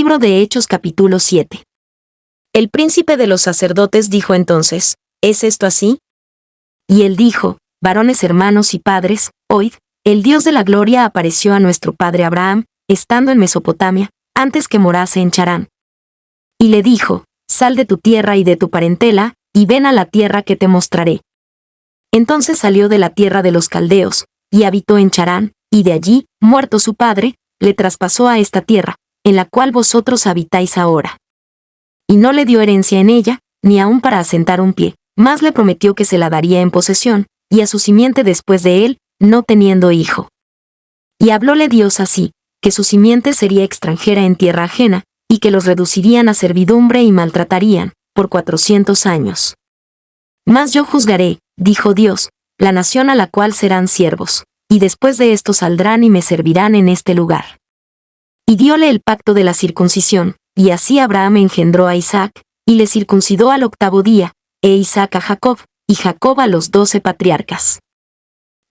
Libro de Hechos capítulo 7. El príncipe de los sacerdotes dijo entonces, ¿es esto así? Y él dijo, varones hermanos y padres, oíd, el Dios de la gloria apareció a nuestro padre Abraham, estando en Mesopotamia, antes que morase en Charán. Y le dijo, sal de tu tierra y de tu parentela, y ven a la tierra que te mostraré. Entonces salió de la tierra de los caldeos, y habitó en Charán, y de allí, muerto su padre, le traspasó a esta tierra, en la cual vosotros habitáis ahora. Y no le dio herencia en ella, ni aun para asentar un pie, mas le prometió que se la daría en posesión, y a su simiente después de él, no teniendo hijo. Y hablóle Dios así, que su simiente sería extranjera en tierra ajena, y que los reducirían a servidumbre y maltratarían, por 400 años. Mas yo juzgaré, dijo Dios, la nación a la cual serán siervos, y después de esto saldrán y me servirán en este lugar. Y dióle el pacto de la circuncisión, y así Abraham engendró a Isaac, y le circuncidó al 8º día, e Isaac a Jacob, y Jacob a los 12 patriarcas.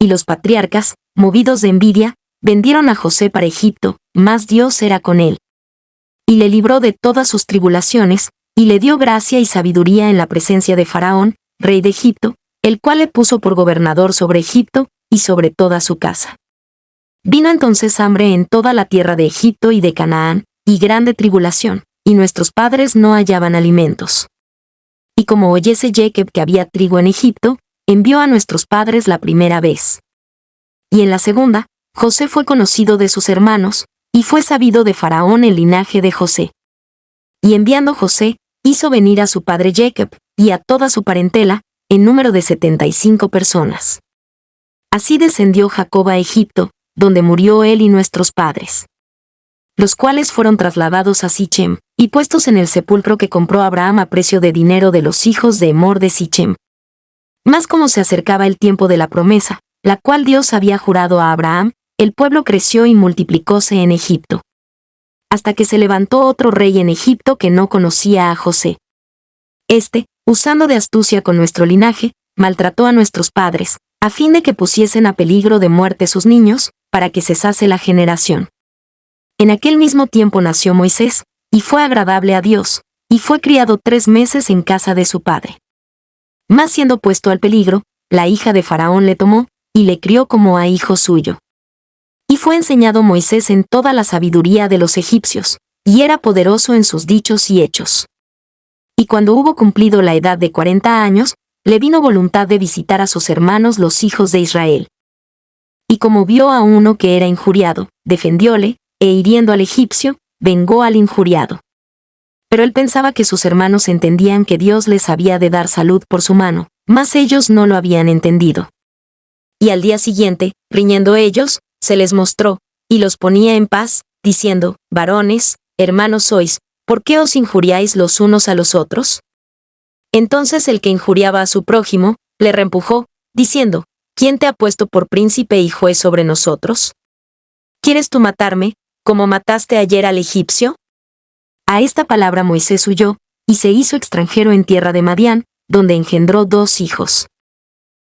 Y los patriarcas, movidos de envidia, vendieron a José para Egipto, mas Dios era con él. Y le libró de todas sus tribulaciones, y le dio gracia y sabiduría en la presencia de Faraón, rey de Egipto, el cual le puso por gobernador sobre Egipto, y sobre toda su casa. Vino entonces hambre en toda la tierra de Egipto y de Canaán, y grande tribulación, y nuestros padres no hallaban alimentos. Y como oyese Jacob que había trigo en Egipto, envió a nuestros padres la primera vez. Y en la segunda, José fue conocido de sus hermanos, y fue sabido de Faraón el linaje de José. Y enviando José, hizo venir a su padre Jacob, y a toda su parentela, en número de 75 personas. Así descendió Jacob a Egipto, donde murió él y nuestros padres. Los cuales fueron trasladados a Sichem, y puestos en el sepulcro que compró Abraham a precio de dinero de los hijos de Hemor de Sichem. Mas como se acercaba el tiempo de la promesa, la cual Dios había jurado a Abraham, el pueblo creció y multiplicóse en Egipto. Hasta que se levantó otro rey en Egipto que no conocía a José. Este, usando de astucia con nuestro linaje, maltrató a nuestros padres, a fin de que pusiesen a peligro de muerte sus niños, para que cesase la generación. En aquel mismo tiempo nació Moisés, y fue agradable a Dios, y fue criado 3 meses en casa de su padre. Mas siendo puesto al peligro, la hija de Faraón le tomó, y le crió como a hijo suyo. Y fue enseñado Moisés en toda la sabiduría de los egipcios, y era poderoso en sus dichos y hechos. Y cuando hubo cumplido la edad de 40 años, le vino voluntad de visitar a sus hermanos los hijos de Israel. Y como vio a uno que era injuriado, defendióle, e hiriendo al egipcio, vengó al injuriado. Pero él pensaba que sus hermanos entendían que Dios les había de dar salud por su mano, mas ellos no lo habían entendido. Y al día siguiente, riñendo ellos, se les mostró, y los ponía en paz, diciendo, varones, hermanos sois, ¿por qué os injuriáis los unos a los otros? Entonces el que injuriaba a su prójimo, le reempujó, diciendo, ¿quién te ha puesto por príncipe y juez sobre nosotros? ¿Quieres tú matarme, como mataste ayer al egipcio? A esta palabra Moisés huyó, y se hizo extranjero en tierra de Madián, donde engendró 2 hijos.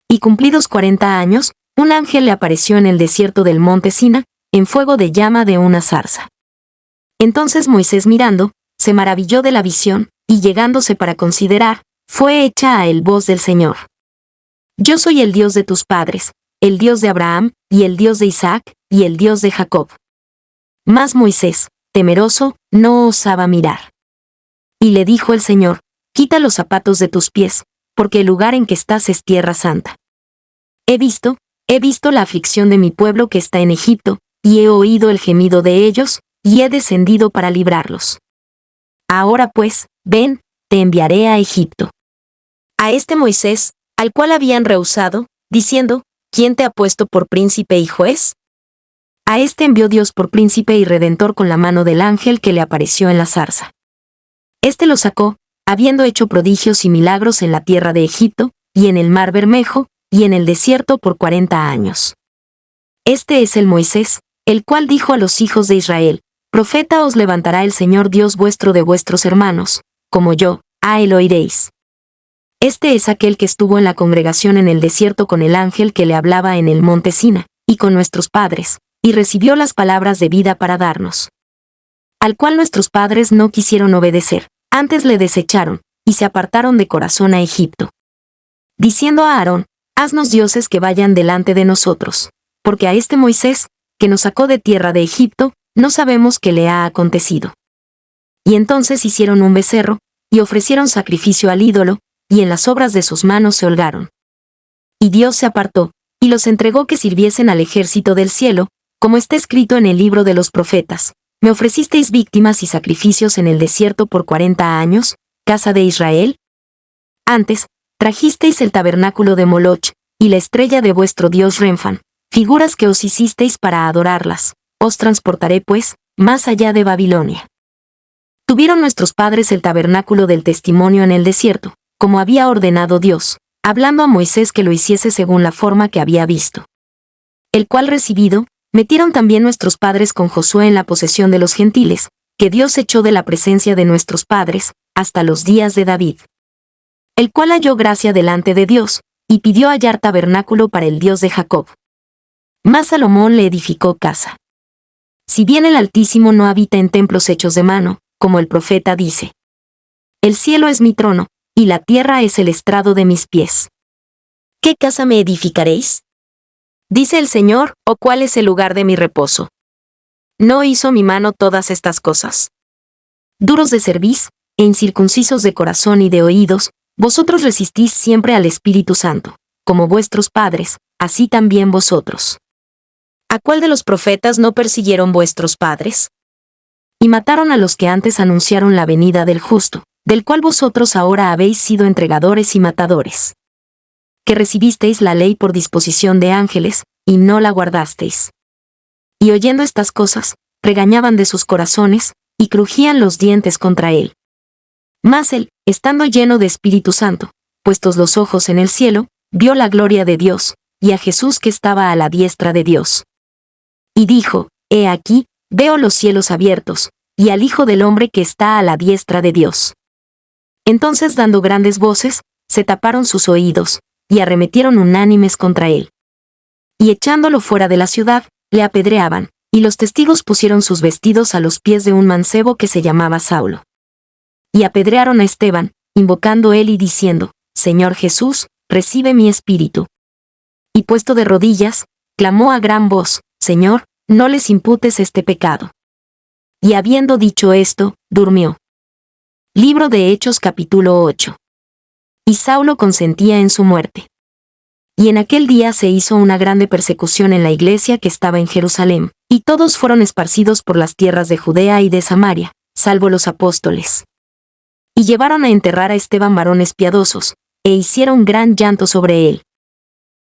Y cumplidos 40 años, un ángel le apareció en el desierto del monte Sina, en fuego de llama de una zarza. Entonces Moisés mirando, se maravilló de la visión, y llegándose para considerar, fue hecha a él voz del Señor. Yo soy el Dios de tus padres, el Dios de Abraham, y el Dios de Isaac, y el Dios de Jacob. Mas Moisés, temeroso, no osaba mirar. Y le dijo el Señor, quita los zapatos de tus pies, porque el lugar en que estás es tierra santa. He visto la aflicción de mi pueblo que está en Egipto, y he oído el gemido de ellos, y he descendido para librarlos. Ahora pues, ven, te enviaré a Egipto. A este Moisés, al cual habían rehusado, diciendo, ¿quién te ha puesto por príncipe y juez? A este envió Dios por príncipe y redentor con la mano del ángel que le apareció en la zarza. Este lo sacó, habiendo hecho prodigios y milagros en la tierra de Egipto, y en el mar Bermejo, y en el desierto por 40 años. Este es el Moisés, el cual dijo a los hijos de Israel, profeta os levantará el Señor Dios vuestro de vuestros hermanos, como yo, a él oiréis. Este es aquel que estuvo en la congregación en el desierto con el ángel que le hablaba en el monte Sina, y con nuestros padres, y recibió las palabras de vida para darnos. al cual nuestros padres no quisieron obedecer, antes le desecharon, y se apartaron de corazón a Egipto. Diciendo a Aarón, haznos dioses que vayan delante de nosotros, porque a este Moisés, que nos sacó de tierra de Egipto, no sabemos qué le ha acontecido. Y entonces hicieron un becerro, y ofrecieron sacrificio al ídolo, y en las obras de sus manos se holgaron. Y Dios se apartó, y los entregó que sirviesen al ejército del cielo, como está escrito en el libro de los profetas. ¿Me ofrecisteis víctimas y sacrificios en el desierto por 40 años, casa de Israel? Antes, trajisteis el tabernáculo de Moloch, y la estrella de vuestro dios Renfán, figuras que os hicisteis para adorarlas. Os transportaré, pues, más allá de Babilonia. Tuvieron nuestros padres el tabernáculo del testimonio en el desierto, como había ordenado Dios, hablando a Moisés que lo hiciese según la forma que había visto. El cual recibido, metieron también nuestros padres con Josué en la posesión de los gentiles, que Dios echó de la presencia de nuestros padres, hasta los días de David. El cual halló gracia delante de Dios, y pidió hallar tabernáculo para el Dios de Jacob. Mas Salomón le edificó casa. Si bien el Altísimo no habita en templos hechos de mano, como el profeta dice: el cielo es mi trono, y la tierra es el estrado de mis pies. ¿Qué casa me edificaréis? Dice el Señor, ¿o cuál es el lugar de mi reposo? ¿No hizo mi mano todas estas cosas? Duros de cerviz, e incircuncisos de corazón y de oídos, vosotros resistís siempre al Espíritu Santo, como vuestros padres, así también vosotros. ¿A cuál de los profetas no persiguieron vuestros padres? Y mataron a los que antes anunciaron la venida del justo, del cual vosotros ahora habéis sido entregadores y matadores. Que recibisteis la ley por disposición de ángeles, y no la guardasteis. Y oyendo estas cosas, regañaban de sus corazones, y crujían los dientes contra él. Mas él, estando lleno de Espíritu Santo, puestos los ojos en el cielo, vio la gloria de Dios, y a Jesús que estaba a la diestra de Dios. Y dijo, he aquí, veo los cielos abiertos, y al Hijo del Hombre que está a la diestra de Dios. Entonces dando grandes voces, se taparon sus oídos, y arremetieron unánimes contra él. Y echándolo fuera de la ciudad, le apedreaban, y los testigos pusieron sus vestidos a los pies de un mancebo que se llamaba Saulo. Y apedrearon a Esteban, invocando él y diciendo, Señor Jesús, recibe mi espíritu. Y puesto de rodillas, clamó a gran voz, Señor, no les imputes este pecado. Y habiendo dicho esto, durmió. Libro de Hechos capítulo 8. Y Saulo consentía en su muerte. Y en aquel día se hizo una grande persecución en la iglesia que estaba en Jerusalén, y todos fueron esparcidos por las tierras de Judea y de Samaria, salvo los apóstoles. Y llevaron a enterrar a Esteban varones piadosos, e hicieron gran llanto sobre él.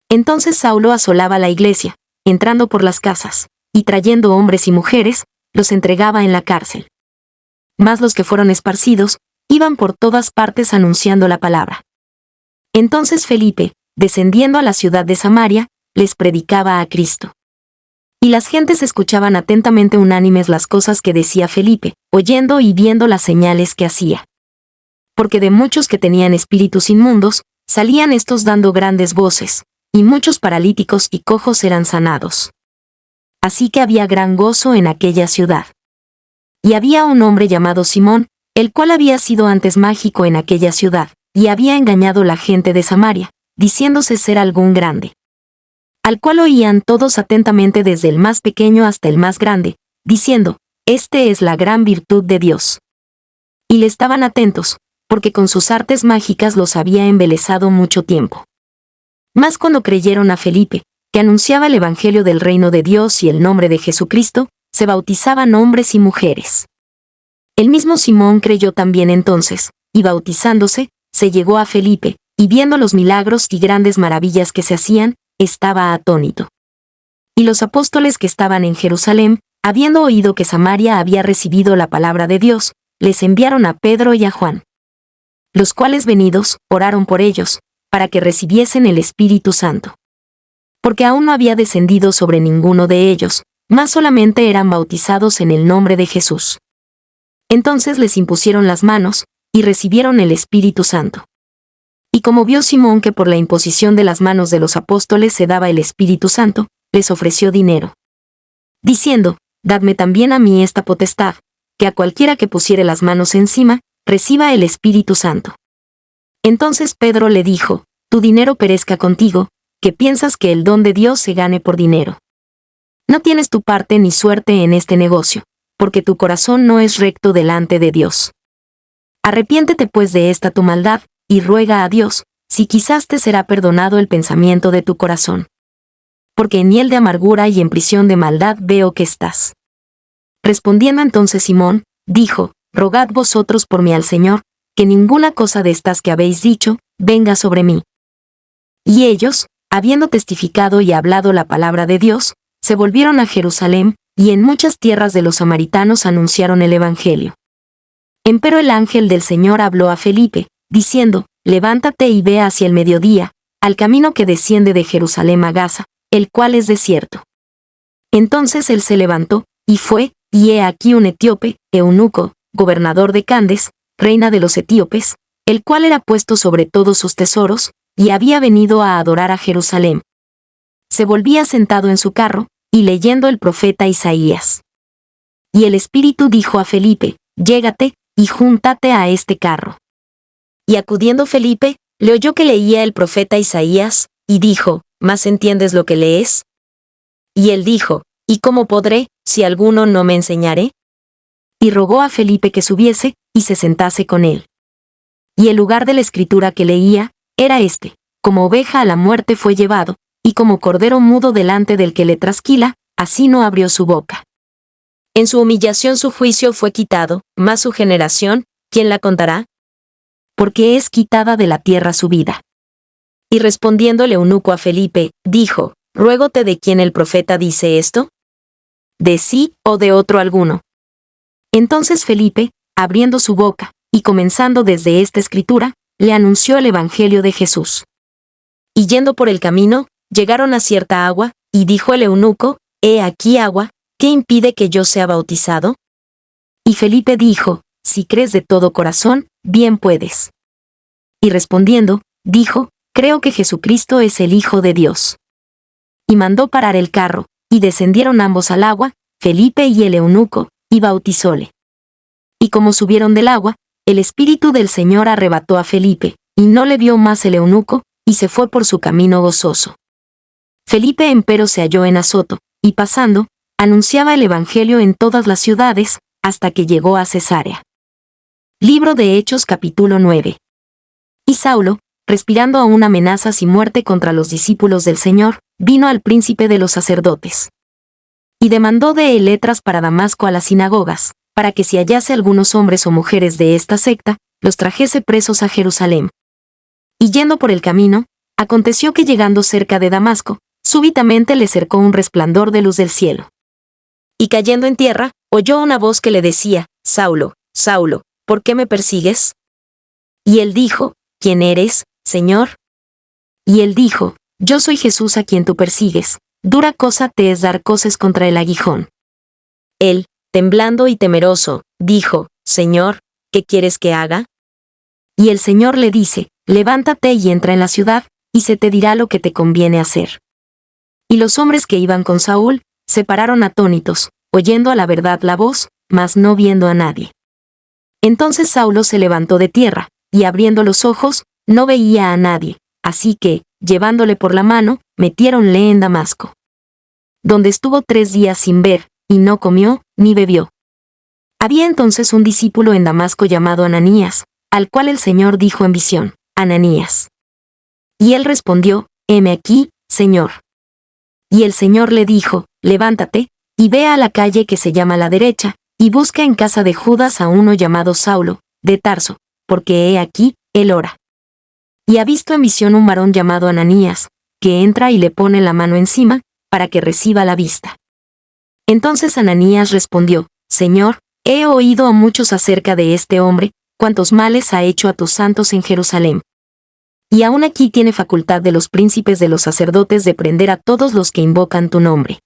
Entonces Saulo asolaba la iglesia, entrando por las casas, y trayendo hombres y mujeres, los entregaba en la cárcel. Mas los que fueron esparcidos, iban por todas partes anunciando la palabra. Entonces Felipe, descendiendo a la ciudad de Samaria, les predicaba a Cristo. Y las gentes escuchaban atentamente unánimes las cosas que decía Felipe, oyendo y viendo las señales que hacía. Porque de muchos que tenían espíritus inmundos, salían estos dando grandes voces, y muchos paralíticos y cojos eran sanados. Así que había gran gozo en aquella ciudad. Y había un hombre llamado Simón, el cual había sido antes mágico en aquella ciudad, y había engañado la gente de Samaria, diciéndose ser algún grande. Al cual oían todos atentamente desde el más pequeño hasta el más grande, diciendo, este es la gran virtud de Dios. Y le estaban atentos, porque con sus artes mágicas los había embelesado mucho tiempo. Mas cuando creyeron a Felipe, que anunciaba el evangelio del reino de Dios y el nombre de Jesucristo, se bautizaban hombres y mujeres. El mismo Simón creyó también entonces, y bautizándose, se llegó a Felipe, y viendo los milagros y grandes maravillas que se hacían, estaba atónito. Y los apóstoles que estaban en Jerusalén, habiendo oído que Samaria había recibido la palabra de Dios, les enviaron a Pedro y a Juan. Los cuales venidos, oraron por ellos, para que recibiesen el Espíritu Santo. Porque aún no había descendido sobre ninguno de ellos, mas solamente eran bautizados en el nombre de Jesús. Entonces les impusieron las manos, y recibieron el Espíritu Santo. Y como vio Simón que por la imposición de las manos de los apóstoles se daba el Espíritu Santo, les ofreció dinero. Diciendo, dadme también a mí esta potestad, que a cualquiera que pusiere las manos encima, reciba el Espíritu Santo. Entonces Pedro le dijo, tu dinero perezca contigo, que piensas que el don de Dios se gane por dinero. No tienes tu parte ni suerte en este negocio, porque tu corazón no es recto delante de Dios. Arrepiéntete pues de esta tu maldad, y ruega a Dios, si quizás te será perdonado el pensamiento de tu corazón. Porque en hiel de amargura y en prisión de maldad veo que estás. Respondiendo entonces Simón, dijo, rogad vosotros por mí al Señor, que ninguna cosa de estas que habéis dicho, venga sobre mí. Y ellos, habiendo testificado y hablado la palabra de Dios, se volvieron a Jerusalén, y en muchas tierras de los samaritanos anunciaron el Evangelio. Empero el ángel del Señor habló a Felipe, diciendo, levántate y ve hacia el mediodía, al camino que desciende de Jerusalén a Gaza, el cual es desierto. Entonces él se levantó, y fue, y he aquí un etíope, eunuco, gobernador de Candes, reina de los etíopes, el cual era puesto sobre todos sus tesoros, y había venido a adorar a Jerusalén. Se volvía sentado en su carro, y leyendo el profeta Isaías. Y el Espíritu dijo a Felipe, llégate, y júntate a este carro. Y acudiendo Felipe, le oyó que leía el profeta Isaías, y dijo, ¿más entiendes lo que lees? Y él dijo, ¿y cómo podré, si alguno no me enseñare? Y rogó a Felipe que subiese, y se sentase con él. Y el lugar de la escritura que leía, era este, como oveja a la muerte fue llevado, y como cordero mudo delante del que le trasquila, así no abrió su boca. En su humillación su juicio fue quitado, mas su generación, ¿quién la contará? Porque es quitada de la tierra su vida. Y respondiendo el eunuco a Felipe, dijo, ruégote de quién el profeta dice esto, ¿de sí o de otro alguno? Entonces Felipe, abriendo su boca, y comenzando desde esta escritura, le anunció el Evangelio de Jesús. Y yendo por el camino, llegaron a cierta agua, y dijo el eunuco, he aquí agua, ¿qué impide que yo sea bautizado? Y Felipe dijo, si crees de todo corazón, bien puedes. Y respondiendo, dijo, creo que Jesucristo es el Hijo de Dios. Y mandó parar el carro, y descendieron ambos al agua, Felipe y el eunuco, y bautizóle. Y como subieron del agua, el Espíritu del Señor arrebató a Felipe, y no le vio más el eunuco, y se fue por su camino gozoso. Felipe empero se halló en Azoto, y pasando, anunciaba el Evangelio en todas las ciudades, hasta que llegó a Cesarea. Libro de Hechos capítulo 9. Y Saulo, respirando aún amenazas y muerte contra los discípulos del Señor, vino al príncipe de los sacerdotes. Y demandó de él letras para Damasco a las sinagogas, para que si hallase algunos hombres o mujeres de esta secta, los trajese presos a Jerusalén. Y yendo por el camino, aconteció que llegando cerca de Damasco, súbitamente le cercó un resplandor de luz del cielo. Y cayendo en tierra, oyó una voz que le decía, Saulo, Saulo, ¿por qué me persigues? Y él dijo, ¿quién eres, Señor? Y él dijo, yo soy Jesús a quien tú persigues, dura cosa te es dar coces contra el aguijón. Él, temblando y temeroso, dijo, Señor, ¿qué quieres que haga? Y el Señor le dice, levántate y entra en la ciudad, y se te dirá lo que te conviene hacer. Y los hombres que iban con Saúl, se pararon atónitos, oyendo a la verdad la voz, mas no viendo a nadie. Entonces Saulo se levantó de tierra, y abriendo los ojos, no veía a nadie, así que, llevándole por la mano, metiéronle en Damasco. Donde estuvo 3 días sin ver, y no comió, ni bebió. Había entonces un discípulo en Damasco llamado Ananías, al cual el Señor dijo en visión, Ananías. Y él respondió, heme aquí, Señor. Y el Señor le dijo, levántate, y ve a la calle que se llama la derecha, y busca en casa de Judas a uno llamado Saulo, de Tarso, porque he aquí, él ora. Y ha visto en visión un varón llamado Ananías, que entra y le pone la mano encima, para que reciba la vista. Entonces Ananías respondió, Señor, he oído a muchos acerca de este hombre, cuántos males ha hecho a tus santos en Jerusalén. Y aún aquí tiene facultad de los príncipes de los sacerdotes de prender a todos los que invocan tu nombre.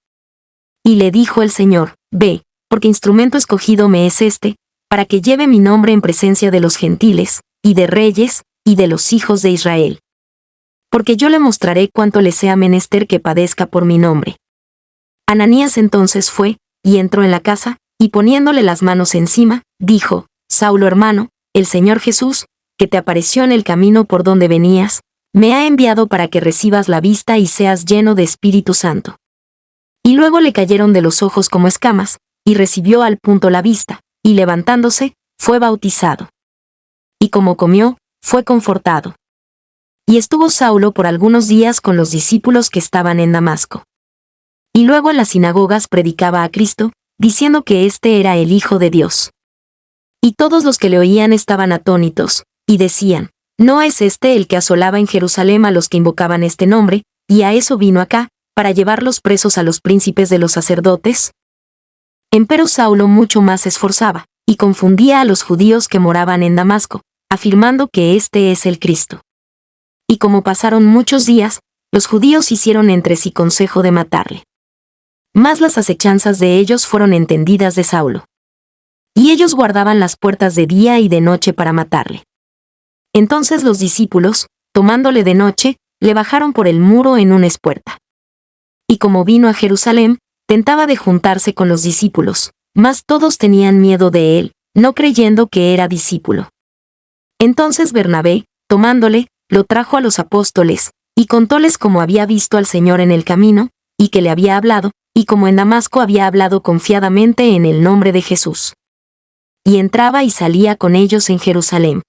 Y le dijo el Señor, ve, porque instrumento escogido me es este, para que lleve mi nombre en presencia de los gentiles, y de reyes, y de los hijos de Israel. Porque yo le mostraré cuánto le sea menester que padezca por mi nombre. Ananías entonces fue, y entró en la casa, y poniéndole las manos encima, dijo: Saulo hermano, el Señor Jesús, que te apareció en el camino por donde venías, me ha enviado para que recibas la vista y seas lleno de Espíritu Santo. Y luego le cayeron de los ojos como escamas, y recibió al punto la vista, y levantándose, fue bautizado. Y como comió, fue confortado. Y estuvo Saulo por algunos días con los discípulos que estaban en Damasco. Y luego en las sinagogas predicaba a Cristo, diciendo que éste era el Hijo de Dios. Y todos los que le oían estaban atónitos, y decían: ¿No es este el que asolaba en Jerusalén a los que invocaban este nombre, y a eso vino acá, para llevarlos presos a los príncipes de los sacerdotes? Empero Saulo mucho más se esforzaba, y confundía a los judíos que moraban en Damasco, afirmando que este es el Cristo. Y como pasaron muchos días, los judíos hicieron entre sí consejo de matarle. Mas las acechanzas de ellos fueron entendidas de Saulo. Y ellos guardaban las puertas de día y de noche para matarle. Entonces los discípulos, tomándole de noche, le bajaron por el muro en una espuerta. Y como vino a Jerusalén, tentaba de juntarse con los discípulos, mas todos tenían miedo de él, no creyendo que era discípulo. Entonces Bernabé, tomándole, lo trajo a los apóstoles, y contóles cómo había visto al Señor en el camino, y que le había hablado, y como en Damasco había hablado confiadamente en el nombre de Jesús. Y entraba y salía con ellos en Jerusalén.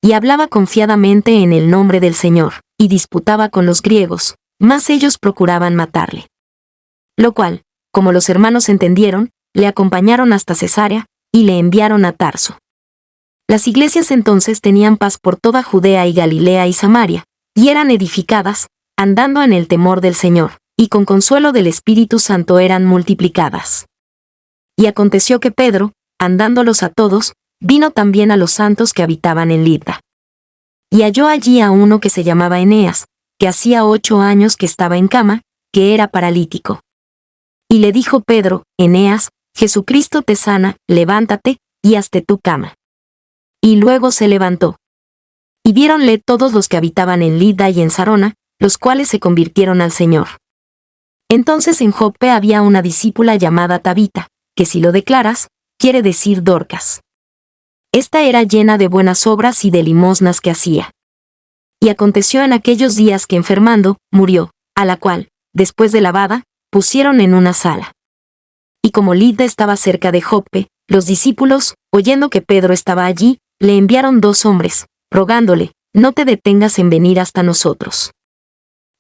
Y hablaba confiadamente en el nombre del Señor, y disputaba con los griegos, mas ellos procuraban matarle. Lo cual, como los hermanos entendieron, le acompañaron hasta Cesarea, y le enviaron a Tarso. Las iglesias entonces tenían paz por toda Judea y Galilea y Samaria, y eran edificadas, andando en el temor del Señor, y con consuelo del Espíritu Santo eran multiplicadas. Y aconteció que Pedro, andándolos a todos, vino también a los santos que habitaban en Lidda. Y halló allí a uno que se llamaba Eneas, que hacía 8 años que estaba en cama, que era paralítico. Y le dijo Pedro: Eneas, Jesucristo te sana, levántate, y hazte tu cama. Y luego se levantó. Y viéronle todos los que habitaban en Lidda y en Sarona, los cuales se convirtieron al Señor. Entonces en Joppe había una discípula llamada Tabita, que si lo declaras, quiere decir Dorcas. Esta era llena de buenas obras y de limosnas que hacía. Y aconteció en aquellos días que enfermando, murió, a la cual, después de lavada, pusieron en una sala. Y como Lidda estaba cerca de Joppe, los discípulos, oyendo que Pedro estaba allí, le enviaron 2 hombres, rogándole: no te detengas en venir hasta nosotros.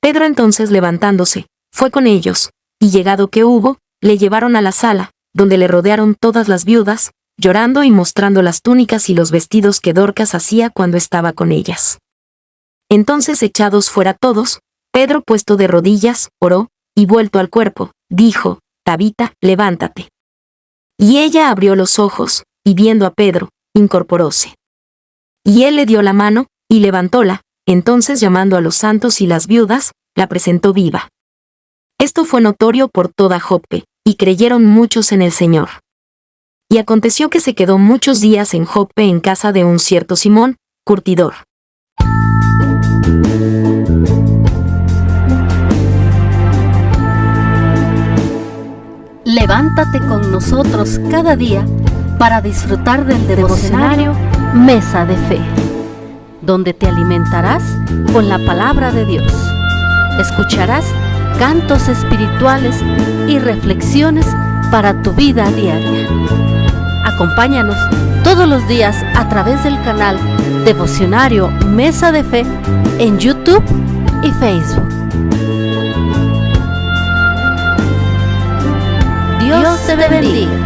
Pedro entonces levantándose, fue con ellos, y llegado que hubo, le llevaron a la sala, donde le rodearon todas las viudas, llorando y mostrando las túnicas y los vestidos que Dorcas hacía cuando estaba con ellas. Entonces echados fuera todos, Pedro puesto de rodillas, oró, y vuelto al cuerpo, dijo: Tabita, levántate. Y ella abrió los ojos, y viendo a Pedro, incorporóse. Y él le dio la mano, y levantóla, entonces llamando a los santos y las viudas, la presentó viva. Esto fue notorio por toda Joppe, y creyeron muchos en el Señor. Y aconteció que se quedó muchos días en Joppe en casa de un cierto Simón, curtidor. Levántate con nosotros cada día para disfrutar del devocionario Mesa de Fe, donde te alimentarás con la palabra de Dios. Escucharás cantos espirituales y reflexiones para tu vida diaria. Acompáñanos todos los días a través del canal Devocionario Mesa de Fe en YouTube y Facebook. Dios te bendiga.